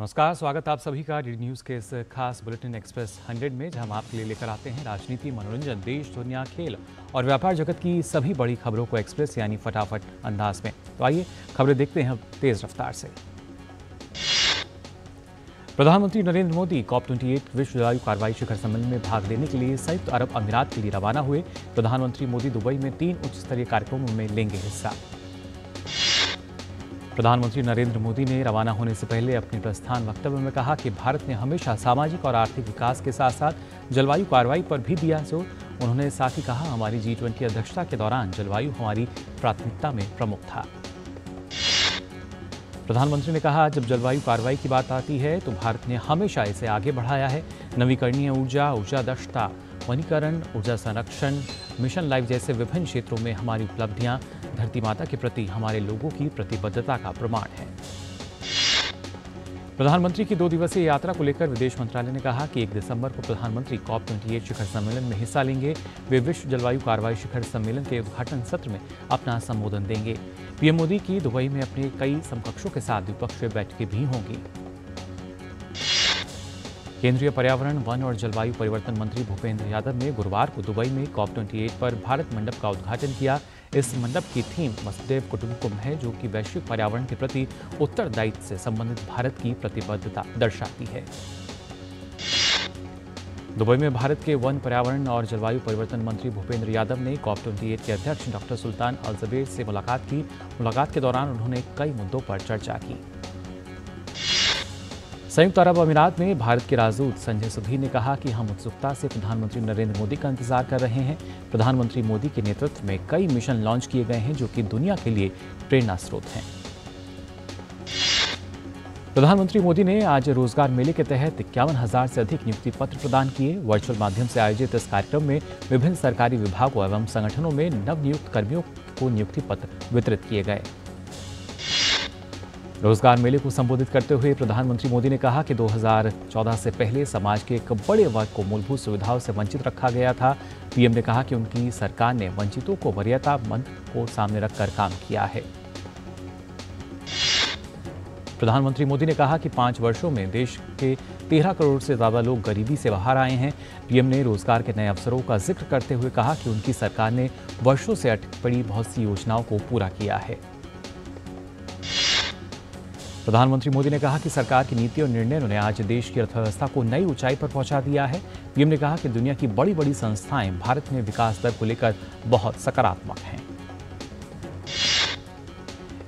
नमस्कार, स्वागत आप सभी का डी न्यूज़ के इस खास बुलेटिन एक्सप्रेस 100 में, जहां हम आपके लिए लेकर आते हैं राजनीति, मनोरंजन, देश, दुनिया, खेल और व्यापार जगत की सभी बड़ी खबरों को एक्सप्रेस यानी फटाफट अंदाज में। तो आइए खबरें देखते हैं तेज रफ्तार से। प्रधानमंत्री नरेंद्र मोदी COP28 विश्व जलवायु कार्रवाई शिखर सम्मेलन में भाग लेने के लिए संयुक्त अरब अमीरात के लिए रवाना हुए। प्रधानमंत्री मोदी दुबई में 3 उच्च स्तरीय कार्यक्रमों में लेंगे हिस्सा। प्रधानमंत्री नरेंद्र मोदी ने रवाना होने से पहले अपने प्रस्थान वक्तव्य में कहा कि भारत ने हमेशा सामाजिक और आर्थिक विकास के साथ साथ जलवायु कार्रवाई पर भी दिया जोर। उन्होंने साथ ही कहा, हमारी G20 अध्यक्षता के दौरान जलवायु हमारी प्राथमिकता में प्रमुख था। प्रधानमंत्री ने कहा, जब जलवायु कार्रवाई की बात आती है तो भारत ने हमेशा इसे आगे बढ़ाया है। नवीकरणीय ऊर्जा, ऊर्जा दक्षता, वनीकरण, ऊर्जा संरक्षण, मिशन लाइफ जैसे विभिन्न क्षेत्रों में हमारी उपलब्धियां धरती माता के प्रति हमारे लोगों की प्रतिबद्धता का प्रमाण है। प्रधानमंत्री की 2 दिवसीय यात्रा को लेकर विदेश मंत्रालय ने कहा कि 1 दिसंबर को प्रधानमंत्री COP28 शिखर सम्मेलन में हिस्सा लेंगे। वे विश्व जलवायु कार्रवाई शिखर सम्मेलन के उद्घाटन सत्र में अपना संबोधन देंगे। पीएम मोदी की दुबई में अपने कई समकक्षों के साथ द्विपक्षीय बैठकें भी होंगी। केंद्रीय पर्यावरण, वन और जलवायु परिवर्तन मंत्री भूपेंद्र यादव ने गुरुवार को दुबई में COP28 पर भारत मंडप का उद्घाटन किया। इस मंडप की थीम वसुधैव कुटुंबकम है, जो कि वैश्विक पर्यावरण के प्रति उत्तरदायित्व से संबंधित भारत की प्रतिबद्धता दर्शाती है। दुबई में भारत के वन, पर्यावरण और जलवायु परिवर्तन मंत्री भूपेंद्र यादव ने COP28 के अध्यक्ष डॉक्टर सुल्तान अल ज़बेर से मुलाकात की। मुलाकात के दौरान उन्होंने कई मुद्दों पर चर्चा की। संयुक्त अरब अमीरात में भारत के राजदूत संजय सुधीर ने कहा कि हम उत्सुकता से प्रधानमंत्री नरेंद्र मोदी का इंतजार कर रहे हैं। प्रधानमंत्री मोदी के नेतृत्व में कई मिशन लॉन्च किए गए हैं, जो कि दुनिया के लिए प्रेरणा स्रोत हैं। प्रधानमंत्री मोदी ने आज रोजगार मेले के तहत 51,000 से अधिक नियुक्ति पत्र प्रदान किए। वर्चुअल माध्यम से आयोजित इस कार्यक्रम में विभिन्न सरकारी विभागों एवं संगठनों में नवनियुक्त कर्मियों को नियुक्ति पत्र वितरित किए गए। रोजगार मेले को संबोधित करते हुए प्रधानमंत्री मोदी ने कहा कि 2014 से पहले समाज के एक बड़े वर्ग को मूलभूत सुविधाओं से वंचित रखा गया था। पीएम ने कहा कि उनकी सरकार ने वंचितों को वरीयतामंद को सामने रखकर काम किया है। प्रधानमंत्री मोदी ने कहा कि 5 वर्षों में देश के 13 करोड़ से ज्यादा लोग गरीबी से बाहर आए हैं। पीएम ने रोजगार के नए अवसरों का जिक्र करते हुए कहा कि उनकी सरकार ने वर्षों से अटक पड़ी बहुत सी योजनाओं को पूरा किया है। प्रधानमंत्री मोदी ने कहा कि सरकार की नीति और निर्णयों ने आज देश की अर्थव्यवस्था को नई ऊंचाई पर पहुंचा दिया है। पीएम ने कहा कि दुनिया की बड़ी-बड़ी संस्थाएं भारत में विकास दर को लेकर बहुत सकारात्मक हैं।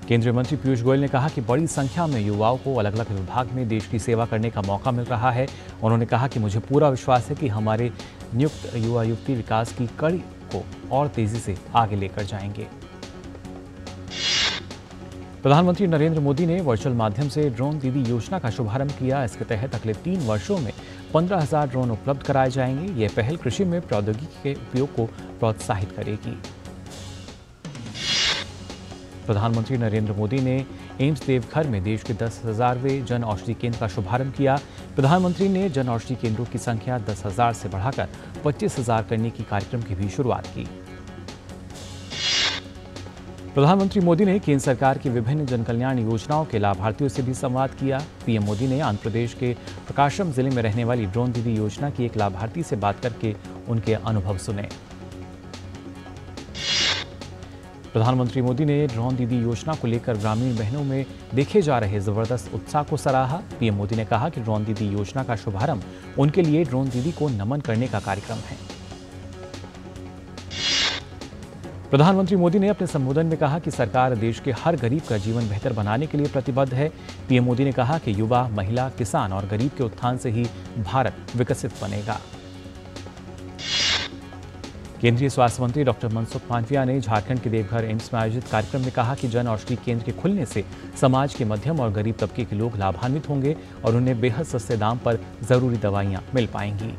केंद्रीय मंत्री पीयूष गोयल ने कहा कि बड़ी संख्या में युवाओं को अलग-अलग विभाग में देश की सेवा करने का मौका मिल रहा है। उन्होंने कहा कि मुझे पूरा विश्वास है कि हमारे नियुक्त युवा युवती विकास की कड़ी को और तेजी से आगे लेकर जाएंगे। प्रधानमंत्री नरेंद्र मोदी ने वर्चुअल माध्यम से ड्रोन दीदी योजना का शुभारंभ किया। इसके तहत अगले 3 वर्षों में 15,000 ड्रोन उपलब्ध कराए जाएंगे। यह पहल कृषि में प्रौद्योगिकी के उपयोग को प्रोत्साहित करेगी। प्रधानमंत्री नरेंद्र मोदी ने एम्स देवघर में देश के 10,000वें जन औषधि केंद्र का शुभारंभ किया। प्रधानमंत्री ने जन औषधि केंद्रों की संख्या 10,000 से बढ़ाकर 25,000 करने की कार्यक्रम की भी शुरुआत की। प्रधानमंत्री मोदी ने केंद्र सरकार की विभिन्न जनकल्याण योजनाओं के लाभार्थियों से भी संवाद किया। पीएम मोदी ने आंध्र प्रदेश के प्रकाशम जिले में रहने वाली ड्रोन दीदी योजना की एक लाभार्थी से बात करके उनके अनुभव सुने। प्रधानमंत्री मोदी ने ड्रोन दीदी योजना को लेकर ग्रामीण बहनों में देखे जा रहे जबरदस्त उत्साह को सराहा। पीएम मोदी ने कहा कि ड्रोन दीदी योजना का शुभारंभ उनके लिए ड्रोन दीदी को नमन करने का कार्यक्रम है। प्रधानमंत्री मोदी ने अपने संबोधन में कहा कि सरकार देश के हर गरीब का जीवन बेहतर बनाने के लिए प्रतिबद्ध है। पीएम मोदी ने कहा कि युवा, महिला, किसान और गरीब के उत्थान से ही भारत विकसित बनेगा। केंद्रीय स्वास्थ्य मंत्री डॉक्टर मनसुख मांडविया ने झारखंड के देवघर एम्स में आयोजित कार्यक्रम में कहा कि जन औषधि केंद्र के खुलने से समाज के मध्यम और गरीब तबके के लोग लाभान्वित होंगे और उन्हें बेहद सस्ते दाम पर जरूरी दवाइयां मिल पाएंगी।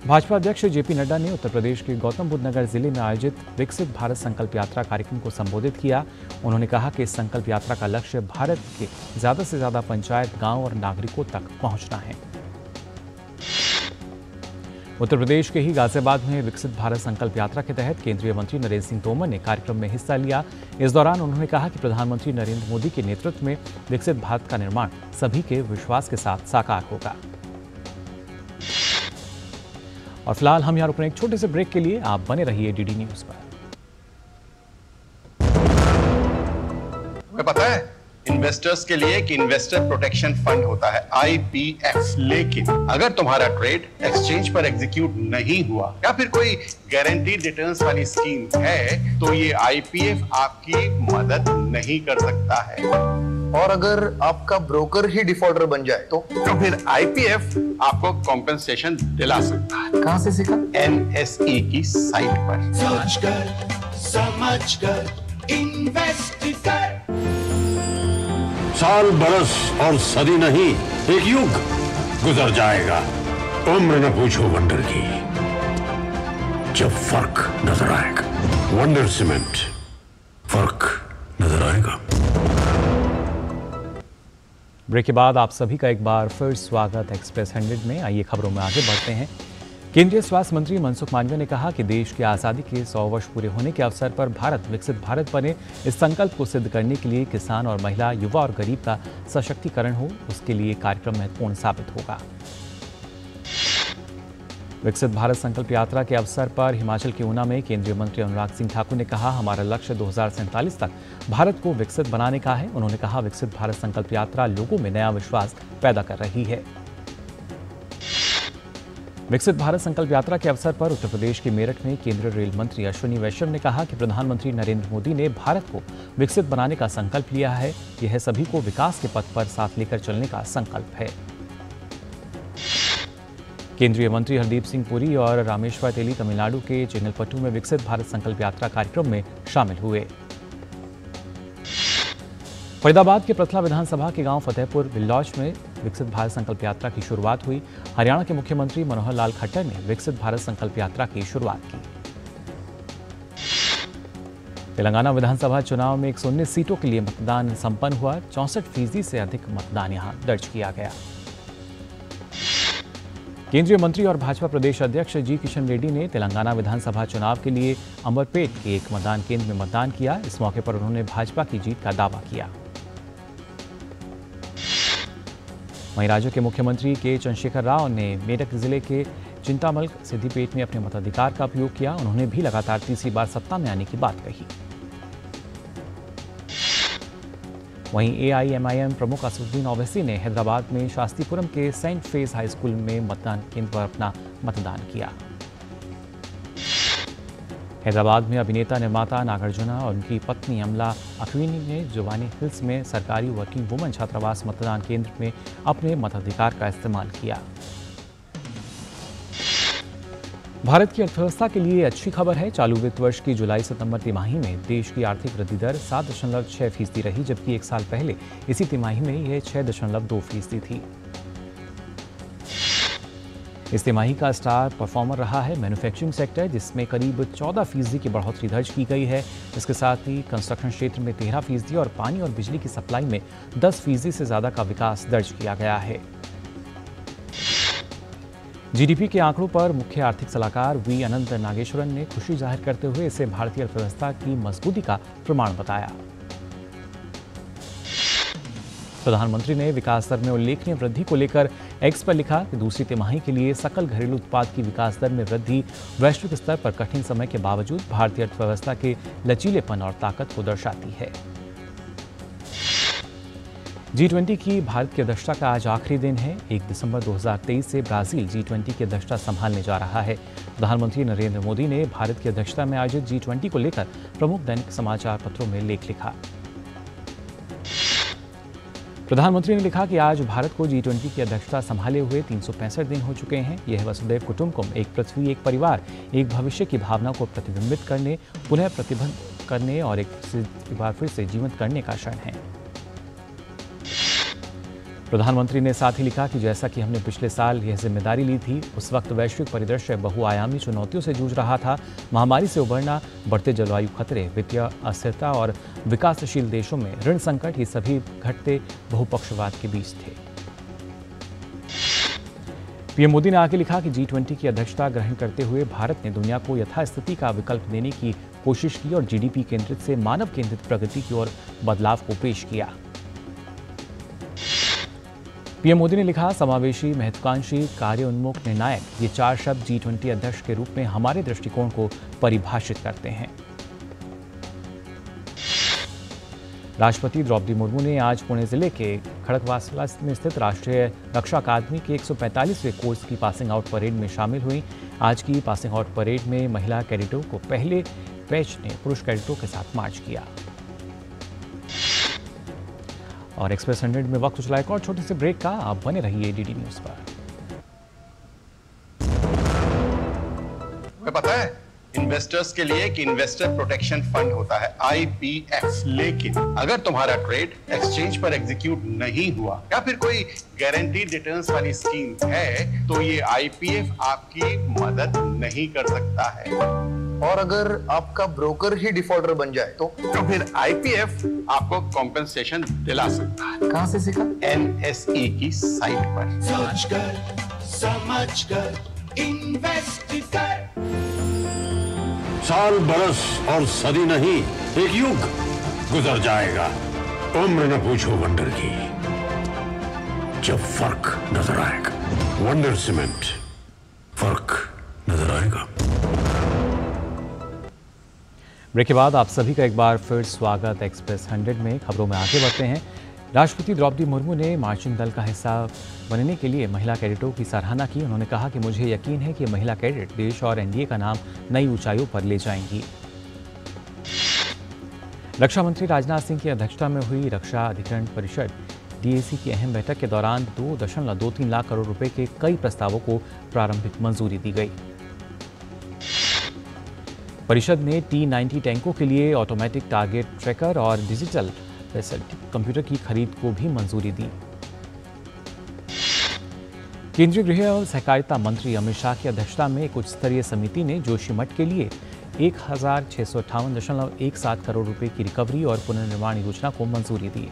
भाजपा अध्यक्ष जेपी नड्डा ने उत्तर प्रदेश के गौतम बुद्ध नगर जिले में आयोजित विकसित भारत संकल्प यात्रा कार्यक्रम को संबोधित किया। उन्होंने कहा कि इस संकल्प यात्रा का लक्ष्य भारत के ज्यादा से ज्यादा पंचायत, गांव और नागरिकों तक पहुंचना है। उत्तर प्रदेश के ही गाजियाबाद में विकसित भारत संकल्प यात्रा के तहत केंद्रीय मंत्री नरेंद्र सिंह तोमर ने कार्यक्रम में हिस्सा लिया। इस दौरान उन्होंने कहा कि प्रधानमंत्री नरेंद्र मोदी के नेतृत्व में विकसित भारत का निर्माण सभी के विश्वास के साथ साकार होगा। और फिलहाल हम यहाँ रुक रहे हैं एक छोटे से ब्रेक के लिए। आप बने रहिए डीडी न्यूज पर। पता है इन्वेस्टर्स के लिए कि इन्वेस्टर प्रोटेक्शन फंड होता है IPF, लेकिन अगर तुम्हारा ट्रेड एक्सचेंज पर एग्जीक्यूट नहीं हुआ या फिर कोई गारंटीड रिटर्न्स वाली स्कीम है तो ये IPF आपकी मदद नहीं कर सकता है। और अगर आपका ब्रोकर ही डिफॉल्टर बन जाए तो फिर IPF आपको कॉम्पेंसेशन दिला सकता है। कहां से सीखा? NSE की साइट पर। समझ कर इन्वेस्ट कर। साल बरस और सदी नहीं, एक युग गुजर जाएगा। उम्र न पूछो वंडर की, जब फर्क नजर आएगा। वंडर सीमेंट, फर्क नजर आएगा। ब्रेक के बाद आप सभी का एक बार फिर स्वागत एक्सप्रेस 100 में। आइए खबरों में आगे बढ़ते हैं। केंद्रीय स्वास्थ्य मंत्री मनसुख मांडविया ने कहा कि देश की आज़ादी के 100 वर्ष पूरे होने के अवसर पर भारत विकसित भारत बने, इस संकल्प को सिद्ध करने के लिए किसान और महिला, युवा और गरीब का सशक्तिकरण हो, उसके लिए कार्यक्रम महत्वपूर्ण साबित होगा। विकसित भारत संकल्प यात्रा के अवसर पर हिमाचल के ऊना में केंद्रीय मंत्री अनुराग सिंह ठाकुर ने कहा, हमारा लक्ष्य 2047 तक भारत को विकसित बनाने का है। उन्होंने कहा, विकसित भारत संकल्प यात्रा लोगों में नया विश्वास पैदा कर रही है। विकसित भारत संकल्प यात्रा के अवसर पर उत्तर प्रदेश के मेरठ में केंद्रीय रेल मंत्री अश्विनी वैष्णव ने कहा कि प्रधानमंत्री नरेंद्र मोदी ने भारत को विकसित बनाने का संकल्प लिया है। यह सभी को विकास के पथ पर साथ लेकर चलने का संकल्प है। केंद्रीय मंत्री हरदीप सिंह पुरी और रामेश्वर तेली तमिलनाडु के चेंगलपट्टू में विकसित भारत संकल्प यात्रा कार्यक्रम में शामिल हुए। फरीदाबाद के प्रथला विधानसभा के गांव फतेहपुर बिल्लौच में विकसित भारत संकल्प यात्रा की शुरुआत हुई। हरियाणा के मुख्यमंत्री मनोहर लाल खट्टर ने विकसित भारत संकल्प यात्रा की शुरुआत की। तेलंगाना विधानसभा चुनाव में 119 सीटों के लिए मतदान संपन्न हुआ। 64% से अधिक मतदान यहां दर्ज किया गया। केंद्रीय मंत्री और भाजपा प्रदेश अध्यक्ष जी किशन रेड्डी ने तेलंगाना विधानसभा चुनाव के लिए अंबरपेट के एक मतदान केंद्र में मतदान किया। इस मौके पर उन्होंने भाजपा की जीत का दावा किया। वहीं राज्य के मुख्यमंत्री के चंद्रशेखर राव ने मेरठ जिले के चिंतामल सिद्धिपेट में अपने मताधिकार का उपयोग किया। उन्होंने भी लगातार तीसरी बार सत्ता में आने की बात कही। वहीं AIMIM प्रमुख असदुद्दीन ओवैसी ने हैदराबाद में शास्त्रीपुरम के सेंट फेज हाई स्कूल में मतदान केंद्र पर अपना मतदान किया। हैदराबाद में अभिनेता निर्माता नागार्जुना और उनकी पत्नी अमला अक्विनी ने जुवानी हिल्स में सरकारी वर्किंग वुमेन छात्रावास मतदान केंद्र में अपने मताधिकार का इस्तेमाल किया। भारत की अर्थव्यवस्था के लिए अच्छी खबर है। चालू वित्त वर्ष की जुलाई-सितंबर तिमाही में देश की आर्थिक वृद्धि दर 7.6% रही, जबकि एक साल पहले इसी तिमाही में यह 6.2% थी। इस तिमाही का स्टार परफॉर्मर रहा है मैन्युफैक्चरिंग सेक्टर, जिसमें करीब 14% की बढ़ोतरी दर्ज की गई है। इसके साथ ही कंस्ट्रक्शन क्षेत्र में 13% और पानी और बिजली की सप्लाई में 10% से ज्यादा का विकास दर्ज किया गया है। GDP के आंकड़ों पर मुख्य आर्थिक सलाहकार V अनंत नागेश्वरन ने खुशी जाहिर करते हुए इसे भारतीय अर्थव्यवस्था की मजबूती का प्रमाण बताया। प्रधानमंत्री ने विकास दर में उल्लेखनीय वृद्धि को लेकर एक्स पर लिखा कि दूसरी तिमाही के लिए सकल घरेलू उत्पाद की विकास दर में वृद्धि वैश्विक स्तर पर कठिन समय के बावजूद भारतीय अर्थव्यवस्था के लचीलेपन और ताकत को दर्शाती है। G20 की भारत की अध्यक्षता का आज आखिरी दिन है। 1 दिसंबर 2023 से ब्राजील G20 की अध्यक्षता संभालने जा रहा है। प्रधानमंत्री नरेंद्र मोदी ने भारत की अध्यक्षता में आयोजित G20 को लेकर प्रमुख दैनिक समाचार पत्रों में लेख लिखा। प्रधानमंत्री ने लिखा कि आज भारत को G20 की अध्यक्षता संभाले हुए 365 दिन हो चुके हैं। यह वसुधैव कुटुंबकम, एक पृथ्वी एक परिवार, एक भविष्य की भावना को प्रतिबिंबित करने, पुनः प्रतिबंध करने और एक बार फिर से जीवंत करने का क्षण है। प्रधानमंत्री ने साथ ही लिखा कि जैसा कि हमने पिछले साल यह जिम्मेदारी ली थी, उस वक्त वैश्विक परिदृश्य बहुआयामी चुनौतियों से जूझ रहा था। महामारी से उबरना, बढ़ते जलवायु खतरे, वित्तीय अस्थिरता और विकासशील देशों में ऋण संकट, ये सभी घटते बहुपक्षवाद के बीच थे। पीएम मोदी ने आगे लिखा कि G20 की अध्यक्षता ग्रहण करते हुए भारत ने दुनिया को यथास्थिति का विकल्प देने की कोशिश की और जीडीपी केंद्रित से मानव केंद्रित प्रगति की ओर बदलाव को पेश किया। पीएम मोदी ने लिखा, समावेशी, महत्वाकांक्षी, कार्योन्मुख, निर्णायक, ये 4 शब्द G20 अध्यक्ष के रूप में हमारे दृष्टिकोण को परिभाषित करते हैं। राष्ट्रपति द्रौपदी मुर्मू ने आज पुणे जिले के खड़गवासला में स्थित राष्ट्रीय रक्षा अकादमी के 145वें कोर्स की पासिंग आउट परेड में शामिल हुई। आज की पासिंग आउट परेड में महिला कैडेटों को पहले बैच ने पुरुष कैडेटों के साथ मार्च किया। और एक्सप्रेस 100 में वक्त चला एक और छोटे से ब्रेक का। आप बने रहिए डीडी न्यूज पर। तुम्हें पता है इन्वेस्टर्स के लिए कि इन्वेस्टर प्रोटेक्शन फंड होता है IPF, लेकिन अगर तुम्हारा ट्रेड एक्सचेंज पर एग्जीक्यूट नहीं हुआ या फिर कोई गारंटीड रिटर्न्स वाली स्कीम है तो ये IPF आपकी मदद नहीं कर सकता है। और अगर आपका ब्रोकर ही डिफॉल्टर बन जाए तो फिर IPF आपको कॉम्पेंसेशन दिला सकता है। कहां से सीखा? NSE की साइट पर। समझ कर इन्वेस्ट कर। साल, बरस और सदी नहीं, एक युग गुजर जाएगा। उम्र न पूछो वंडर की, जब फर्क नजर आएगा। वंडर सीमेंट, फर्क नजर आएगा। ब्रेक के बाद आप सभी का एक बार फिर स्वागत। एक्सप्रेस 100 में खबरों में आगे बढ़ते हैं। राष्ट्रपति द्रौपदी मुर्मू ने मार्चिंग दल का हिस्सा बनने के लिए महिला कैडेटों की सराहना की। उन्होंने कहा कि मुझे यकीन है कि महिला कैडेट देश और एनडीए का नाम नई ऊंचाइयों पर ले जाएंगी। रक्षा मंत्री राजनाथ सिंह की अध्यक्षता में हुई रक्षा अधिकरण परिषद DAC की अहम बैठक के दौरान 2.23 लाख करोड़ रुपए के कई प्रस्तावों को प्रारंभिक मंजूरी दी गई। परिषद ने T-90 टैंकों के लिए ऑटोमेटिक टारगेट ट्रैकर और डिजिटल कंप्यूटर की खरीद को भी मंजूरी दी। केंद्रीय गृह और सहकारिता मंत्री अमित शाह की अध्यक्षता में एक उच्च स्तरीय समिति ने जोशीमठ के लिए 1658.17 करोड़ रुपए की रिकवरी और पुनर्निर्माण योजना को मंजूरी दी।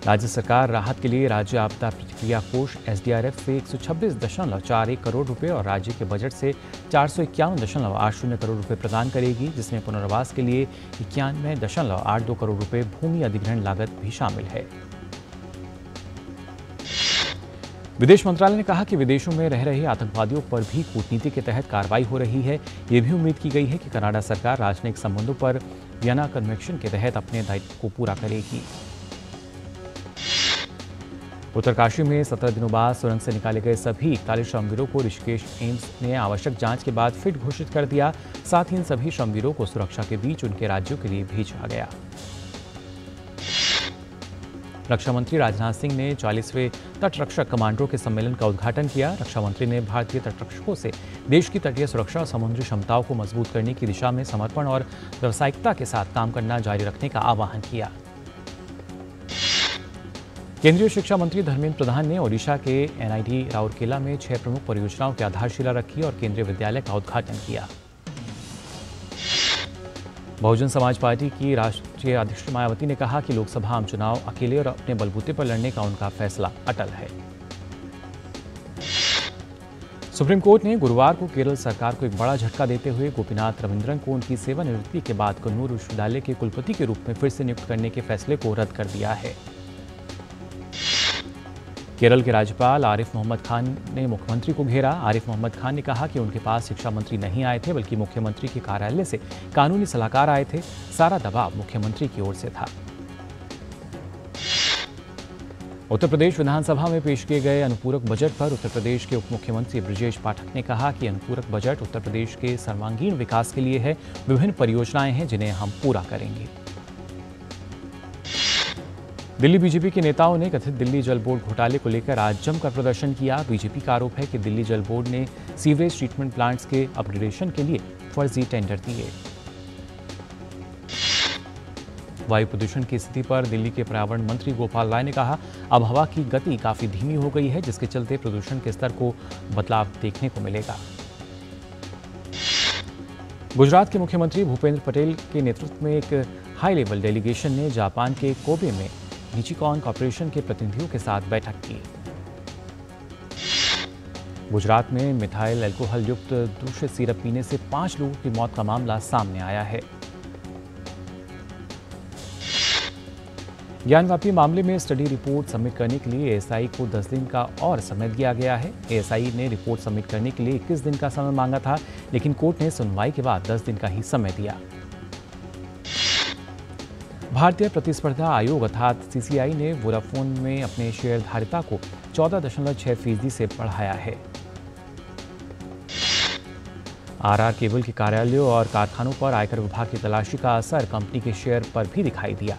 राज्य सरकार राहत के लिए राज्य आपदा प्रतिक्रिया कोष SDRF से 126.41 करोड़ रुपए और राज्य के बजट से 451.80 करोड़ रुपए प्रदान करेगी, जिसमें पुनर्वास के लिए 91.82 करोड़ रुपए भूमि अधिग्रहण लागत भी शामिल है। विदेश मंत्रालय ने कहा कि विदेशों में रह रहे आतंकवादियों पर भी कूटनीति के तहत कार्रवाई हो रही है। ये भी उम्मीद की गई है कि कनाडा सरकार राजनयिक संबंधों पर वियना कन्वेंशन के तहत अपने दायित्व को पूरा करेगी। उत्तरकाशी में 17 दिनों बाद सुरंग से निकाले गए सभी 41 श्रमवीरों को ऋषिकेश एम्स ने आवश्यक जांच के बाद फिट घोषित कर दिया। साथ ही इन सभी श्रमवीरों को सुरक्षा के बीच उनके राज्यों के लिए भेजा गया। रक्षा मंत्री राजनाथ सिंह ने 40वें तटरक्षक कमांडरों के सम्मेलन का उद्घाटन किया। रक्षा मंत्री ने भारतीय तटरक्षकों से देश की तटीय सुरक्षा और समुद्री क्षमताओं को मजबूत करने की दिशा में समर्पण और व्यावसायिकता के साथ काम करना जारी रखने का आह्वान किया। केंद्रीय शिक्षा मंत्री धर्मेंद्र प्रधान ने ओडिशा के NIT राउरकेला में 6 प्रमुख परियोजनाओं की आधारशिला रखी और केंद्रीय विद्यालय का उद्घाटन किया। बहुजन समाज पार्टी की राष्ट्रीय अध्यक्ष मायावती ने कहा कि लोकसभा आम चुनाव अकेले और अपने बलबूते पर लड़ने का उनका फैसला अटल है। सुप्रीम कोर्ट ने गुरुवार को केरल सरकार को एक बड़ा झटका देते हुए गोपीनाथ रविंद्रन को उनकी सेवानिवृत्ति के बाद कन्नूर विश्वविद्यालय के कुलपति के रूप में फिर से नियुक्त करने के फैसले को रद्द कर दिया है। केरल के राज्यपाल आरिफ मोहम्मद खान ने मुख्यमंत्री को घेरा। आरिफ मोहम्मद खान ने कहा कि उनके पास शिक्षा मंत्री नहीं आए थे, बल्कि मुख्यमंत्री के कार्यालय से कानूनी सलाहकार आए थे। सारा दबाव मुख्यमंत्री की ओर से था। उत्तर प्रदेश विधानसभा में पेश किए गए अनुपूरक बजट पर उत्तर प्रदेश के उप मुख्यमंत्री ब्रजेश पाठक ने कहा कि अनुपूरक बजट उत्तर प्रदेश के सर्वांगीण विकास के लिए है। विभिन्न परियोजनाएं हैं जिन्हें हम पूरा करेंगे। दिल्ली बीजेपी के नेताओं ने कथित दिल्ली जल बोर्ड घोटाले को लेकर आज जमकर प्रदर्शन किया। बीजेपी का आरोप है कि दिल्ली जल बोर्ड ने सीवरेज ट्रीटमेंट प्लांट्स के अपग्रेडेशन के लिए फर्जी टेंडर दिए। वायु प्रदूषण की स्थिति पर दिल्ली के पर्यावरण मंत्री गोपाल राय ने कहा, अब हवा की गति काफी धीमी हो गई है, जिसके चलते प्रदूषण के स्तर को बदलाव देखने को मिलेगा। गुजरात के मुख्यमंत्री भूपेंद्र पटेल के नेतृत्व में एक हाई लेवल डेलीगेशन ने जापान के कोबे में निचिकॉन कॉर्पोरेशन के प्रतिनिधियों के साथ बैठक की। गुजरात में मिथाइल अल्कोहल युक्त दूषित सिरप पीने से 5 लोगों की मौत का मामला सामने आया है। ज्ञानवापी मामले में स्टडी रिपोर्ट सबमिट करने के लिए एएसआई को 10 दिन का और समय दिया गया है। एएसआई ने रिपोर्ट सबमिट करने के लिए 21 दिन का समय मांगा था, लेकिन कोर्ट ने सुनवाई के बाद 10 दिन का ही समय दिया। भारतीय प्रतिस्पर्धा आयोग अर्थात सीसीआई ने वोडाफोन में अपने शेयरधारिता को 14.6% से बढ़ाया है। आरआर केबल के कार्यालयों और कारखानों पर आयकर विभाग की तलाशी का असर कंपनी के शेयर पर भी दिखाई दिया।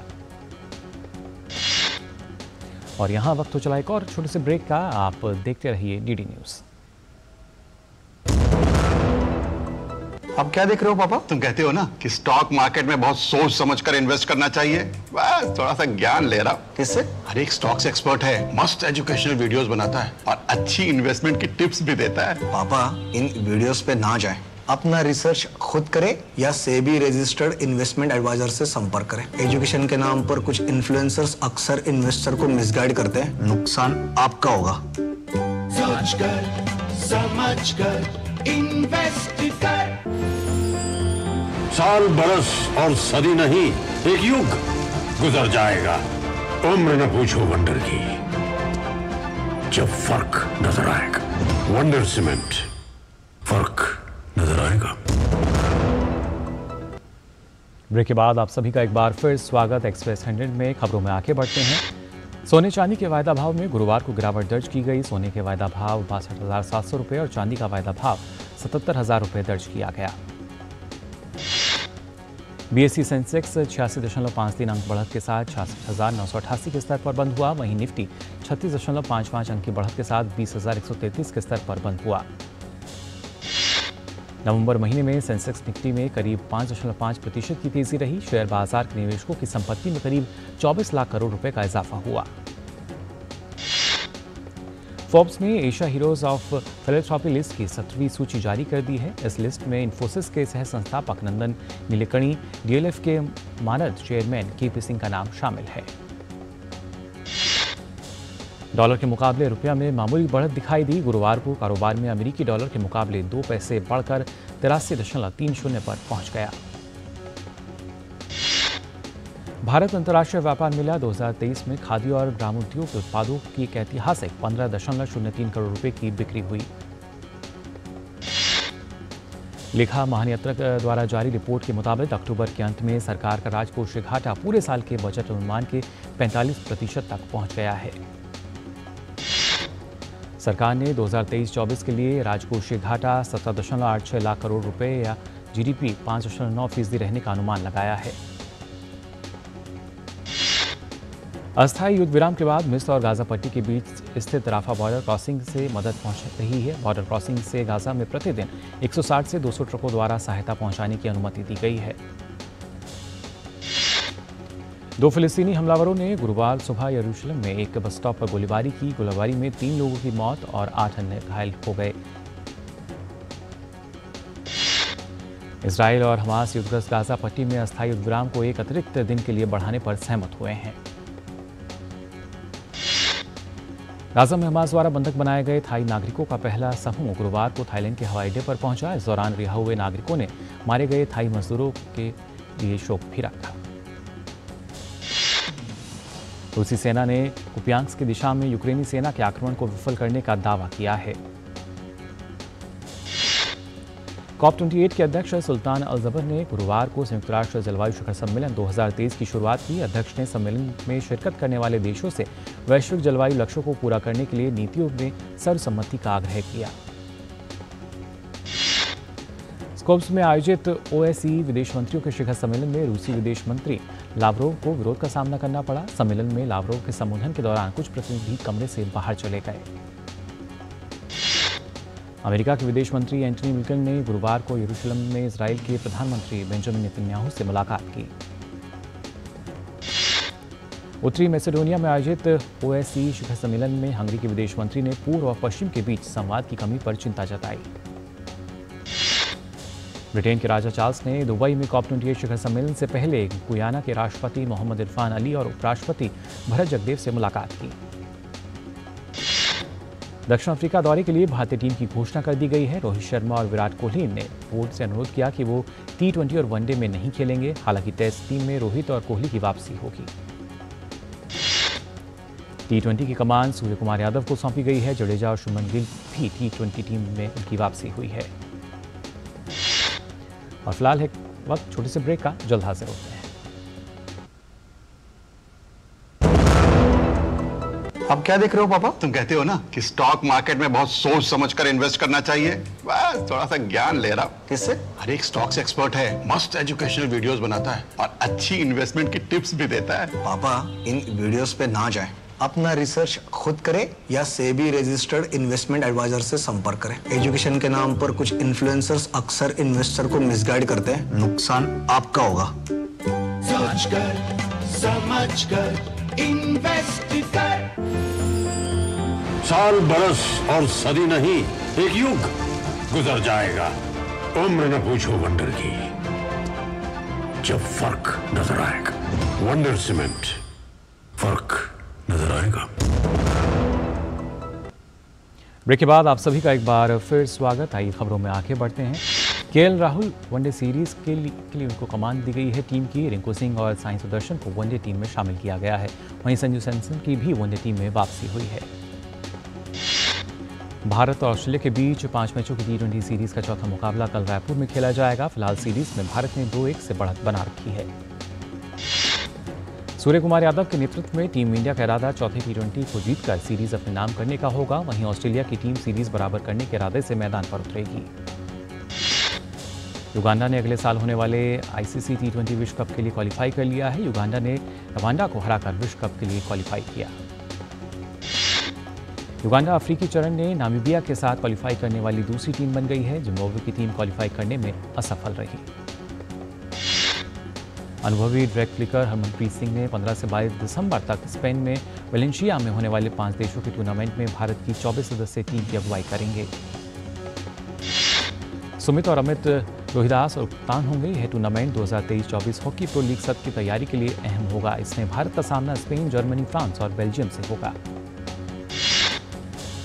और यहां वक्त हो चला एक और छोटे से ब्रेक का। आप देखते रहिए डीडी न्यूज। आप क्या देख रहे हो पापा? तुम कहते हो ना कि स्टॉक मार्केट में बहुत सोच समझकर इन्वेस्ट करना चाहिए, बस थोड़ा सा ज्ञान ले रहा हूं। किससे? हर एक स्टॉक्स एक्सपर्ट है, मस्त एजुकेशनल वीडियोस बनाता है और अच्छी इन्वेस्टमेंट की टिप्स भी देता है। पापा इन वीडियोस पे ना जाएं। अपना रिसर्च खुद करें या सेबी रजिस्टर्ड इन्वेस्टमेंट एडवाइजर से संपर्क करें। एजुकेशन के नाम पर कुछ इन्फ्लुएंसर्स अक्सर इन्वेस्टर को मिसगाइड करते हैं, नुकसान आपका होगा। सोच कर समझ कर इन्वेस्ट कर। साल बरस और सदी नहीं, एक युग गुजर जाएगा। उम्र न पूछो वंडर की, जब फर्क नजर आएगा। वंडर सीमेंट, फर्क नजर आएगा। ब्रेक के बाद आप सभी का एक बार फिर स्वागत। एक्सप्रेस 100 में खबरों में आगे बढ़ते हैं। सोने चांदी के वायदा भाव में गुरुवार को गिरावट दर्ज की गई। सोने के वायदा भाव 62,700 रुपये और चांदी का वायदा भाव 77,000 रुपये दर्ज किया गया। बीएसई सेंसेक्स 86.53 अंक बढ़त के साथ 66,988 के स्तर पर बंद हुआ। वहीं निफ्टी 36.55 अंक की बढ़त के साथ 20,133 के स्तर पर बंद हुआ। नवंबर महीने में सेंसेक्स निफ्टी में करीब 5.5% की तेजी रही। शेयर बाजार के निवेशकों की संपत्ति में करीब 24 लाख करोड़ रुपए का इजाफा हुआ। फोर्ब्स ने Asia heroes of philanthropy list की 17वीं सूची जारी कर दी है। इस लिस्ट में इन्फोसिस के सह संस्थापक नंदन नीलेकणी, डीएलएफ के मानद चेयरमैन केपी सिंह का नाम शामिल है। डॉलर के मुकाबले रुपया में मामूली बढ़त दिखाई दी। गुरुवार को कारोबार में अमेरिकी डॉलर के मुकाबले 2 पैसे बढ़कर 83.30 पर पहुंच गया। भारत अंतर्राष्ट्रीय व्यापार मेला 2023 में खादी और ग्रामोद्योग उत्पादों की एक ऐतिहासिक 15.03 करोड़ रुपए की बिक्री हुई। लेखा महानियंत्रक द्वारा जारी रिपोर्ट के मुताबिक अक्टूबर के अंत में सरकार का राजकोषीय घाटा पूरे साल के बजट अनुमान के 45% तक पहुंच गया है। सरकार ने 2023-24 के लिए राजकोषीय घाटा 17.86 लाख करोड़ रुपए या जीडीपी 5.9% रहने का अनुमान लगाया है। अस्थायी युद्ध विराम के बाद मिस्र और गाजा पट्टी के बीच स्थित राफा बॉर्डर क्रॉसिंग से मदद पहुंच रही है। बॉर्डर क्रॉसिंग से गाजा में प्रतिदिन 160 से 200 ट्रकों द्वारा सहायता पहुंचाने की अनुमति दी गई है। 2 फिलिस्तीनी हमलावरों ने गुरुवार सुबह यरूशलेम में एक बस स्टॉप पर गोलीबारी की। गोलीबारी में 3 लोगों की मौत और 8 अन्य घायल हो गए। इजराइल और हमास युद्धग्रस्त गाजा पट्टी में अस्थायी युद्ध विराम को एक अतिरिक्त दिन के लिए बढ़ाने पर सहमत हुए हैं। गाजा में हमास द्वारा बंधक बनाए गए थाई नागरिकों का पहला समूह गुरुवार को थाईलैंड के हवाई अड्डे पर पहुंचा। इस दौरान रिहा हुए नागरिकों ने मारे गए थाई मजदूरों के लिए शोक भी रखा। रूसी सेना ने कुपियांस्क की दिशा में यूक्रेनी सेना के आक्रमण को विफल करने का दावा किया है। COP28 के अध्यक्ष सुल्तान अल जबर ने गुरुवार को संयुक्त राष्ट्र जलवायु शिखर सम्मेलन 2023 की शुरुआत की। अध्यक्ष ने सम्मेलन में शिरकत करने वाले देशों से वैश्विक जलवायु लक्ष्यों को पूरा करने के लिए नीतियों में सर्वसम्मति का आग्रह किया। स्कोप्स में आयोजित OSCE विदेश मंत्रियों के शिखर सम्मेलन में रूसी विदेश मंत्री लावरोव को विरोध का सामना करना पड़ा। सम्मेलन में लावरोव के संबोधन के दौरान कुछ प्रतिनिधि कमरे से बाहर चले गए। अमेरिका के विदेश मंत्री एंटनी ब्लिंकन ने गुरुवार को यरूशलेम में इजराइल के प्रधानमंत्री बेंजामिन नेतन्याहू से मुलाकात की। उत्तरी मैसेडोनिया में आयोजित OSCE शिखर सम्मेलन में हंगरी के विदेश मंत्री ने पूर्व और पश्चिम के बीच संवाद की कमी पर चिंता जताई। ब्रिटेन के राजा चार्ल्स ने दुबई में COP28 शिखर सम्मेलन से पहले गुयाना के राष्ट्रपति मोहम्मद इरफान अली और उपराष्ट्रपति भरत जगदेव से मुलाकात की। दक्षिण अफ्रीका दौरे के लिए भारतीय टीम की घोषणा कर दी गई है। रोहित शर्मा और विराट कोहली ने बोर्ड से अनुरोध किया कि वो T20 और वनडे में नहीं खेलेंगे। हालांकि टेस्ट टीम में रोहित और कोहली की वापसी होगी। T20 की कमान सूर्य कुमार यादव को सौंपी गई है। जडेजा और शुभमन गिल भी T20 टीम में उनकी वापसी हुई है। और फिलहाल है वक्त छोटे से ब्रेक का, जल्द हाजिर होते हैं। अब क्या देख रहे हो पापा? तुम कहते हो ना कि स्टॉक मार्केट में बहुत सोच समझकर इन्वेस्ट करना चाहिए, बस थोड़ा सा ज्ञान ले रहा हूं। किससे? हर एक स्टॉक्स एक्सपर्ट है, मस्त एजुकेशनल वीडियोस बनाता है और अच्छी इन्वेस्टमेंट की टिप्स भी देता है। पापा इन वीडियोस पे ना जाएं। अपना रिसर्च खुद करें या सेबी रजिस्टर्ड इन्वेस्टमेंट एडवाइजर से संपर्क करें। एजुकेशन के नाम पर कुछ इन्फ्लुएंसर्स अक्सर इन्वेस्टर को मिसगाइड करते हैं, नुकसान आपका होगा। सोच कर समझ कर इन्वेस्ट कर। साल बरस और सदी नहीं, एक युग गुजर जाएगा। उम्र न पूछो वंडर की, जब फर्क नजर आएगा। वंडर सीमेंट, फर्क नजर आएगा। ब्रेक के बाद आप सभी का एक बार फिर स्वागत। आइए खबरों में आगे बढ़ते हैं। केएल राहुल वनडे सीरीज के लिए उनको कमान दी गई है टीम की। रिंकू सिंह और साई सुदर्शन को वनडे टीम में शामिल किया गया है। वहीं संजू सैमसन की भी वनडे टीम में वापसी हुई है। भारत और ऑस्ट्रेलिया के बीच 5 मैचों की T20 सीरीज का चौथा मुकाबला कल रायपुर में खेला जाएगा। फिलहाल सीरीज में भारत ने 2-1 से बढ़त बना रखी है। सूर्य कुमार यादव के नेतृत्व में टीम इंडिया का इरादा चौथे T20 को जीतकर सीरीज अपने नाम करने का होगा। वहीं ऑस्ट्रेलिया की टीम सीरीज बराबर करने के इरादे से मैदान पर उतरेगी। युगांडा ने अगले साल होने वाले ICC T20 विश्व कप के लिए क्वालिफाई कर लिया है। युगांडा ने रवांडा को हराकर विश्व कप के लिए क्वालिफाई किया। युगांडा अफ्रीकी चरण ने नामीबिया के साथ क्वालिफाई करने वाली दूसरी टीम बन गई है। जिम्बाब्वे की टीम क्वालिफाई करने में असफल रही। अनुभवी ड्रैग फ्लिकर हरमनप्रीत सिंह ने 15 से 22 दिसंबर तक स्पेन में वेलेंशिया में होने वाले 5 देशों के टूर्नामेंट में भारत की 24 सदस्यीय टीम की अगुवाई करेंगे। सुमित और अमित रोहिदास और कप्तान होंगे। यह टूर्नामेंट 2023-24 हॉकी प्रो लीग सत्र की तैयारी के लिए अहम होगा। इसमें भारत का सामना स्पेन, जर्मनी, फ्रांस और बेल्जियम से होगा।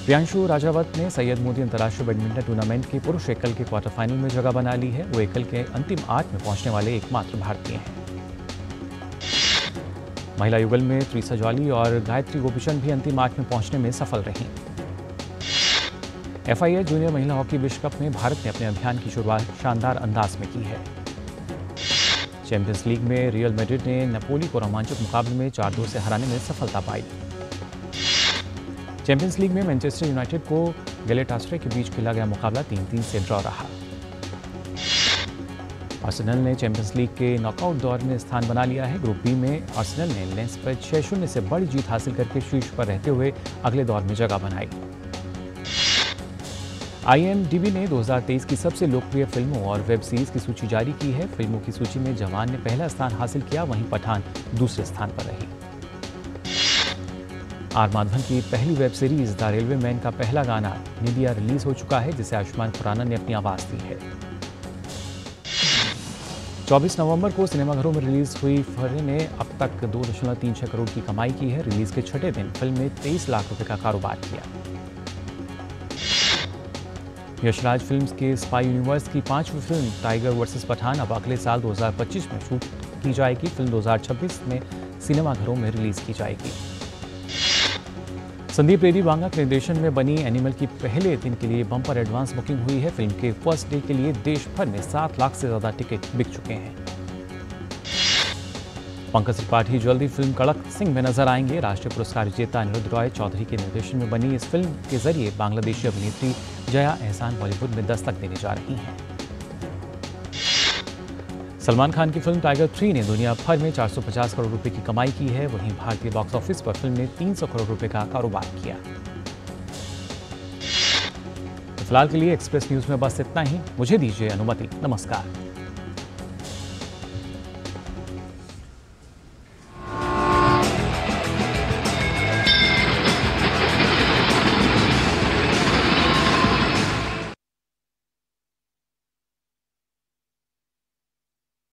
प्रियांशु राजावत ने सैयद मोदी अंतर्राष्ट्रीय बैडमिंटन टूर्नामेंट के पुरुष एकल के क्वार्टर फाइनल में जगह बना ली है। वो एकल के अंतिम 8 में पहुंचने वाले एकमात्र भारतीय हैं। महिला युगल में त्रिसा जॉली और गायत्री गोपीचंद भी अंतिम 8 में पहुंचने में सफल रहीं। FIH जूनियर महिला हॉकी विश्व कप में भारत ने अपने अभियान की शुरुआत शानदार अंदाज में की है। चैंपियंस लीग में रियल मैड्रिड ने नपोली को रोमांचक मुकाबले में 4-2 से हराने में सफलता पाई। चैंपियंस लीग में मैनचेस्टर यूनाइटेड को गैलेटासरे के बीच खेला गया मुकाबला 3-3 से ड्रॉ रहा। आर्सेनल ने चैंपियंस लीग के नॉकआउट दौर में स्थान बना लिया है। ग्रुप बी में आर्सेनल ने लेंस पर 6-0 से बड़ी जीत हासिल करके शीर्ष पर रहते हुए अगले दौर में जगह बनाई। IMDb ने 2023 की सबसे लोकप्रिय फिल्मों और वेब सीरीज की सूची जारी की है। फिल्मों की सूची में जवान ने पहला स्थान हासिल किया, वहीं पठान दूसरे स्थान पर रही। आर माधवन की पहली web series the railway man का पहला गाना निदिया रिलीज हो चुका है, जिसे आयुष्मान खुराना ने अपनी आवाज दी है। 24 नवंबर को सिनेमाघरों में रिलीज हुई फर्रे ने अब तक 2.36 करोड़ की कमाई की है। रिलीज के छठे दिन फिल्म ने 23 लाख रुपए का कारोबार किया। यशराज फिल्म्स के स्पाई यूनिवर्स की 5वीं फिल्म टाइगर वर्सेस पठान अब अगले साल 2025 में शूट की जाएगी। फिल्म 2026 में सिनेमाघरों में रिलीज की जाएगी। संदीप रेड्डी बांगा के निर्देशन में बनी एनिमल की पहले दिन के लिए बम्पर एडवांस बुकिंग हुई है। फिल्म के फर्स्ट डे के लिए देश भर में 7 लाख से ज्यादा टिकट बिक चुके हैं। पंकज त्रिपाठी जल्दी फिल्म कड़क सिंह में नजर आएंगे। राष्ट्रीय पुरस्कार विजेता अनिरुद्ध रॉय चौधरी के निर्देशन में बनी इस फिल्म के जरिए बांग्लादेशी अभिनेत्री जया एहसान बॉलीवुड में दस्तक देने जा रही हैं। सलमान खान की फिल्म टाइगर 3 ने दुनिया भर में 450 करोड़ रुपए की कमाई की है। वहीं भारतीय बॉक्स ऑफिस पर फिल्म ने 300 करोड़ रुपए का कारोबार किया। फिलहाल के लिए एक्सप्रेस न्यूज में बस इतना ही। मुझे दीजिए अनुमति। नमस्कार।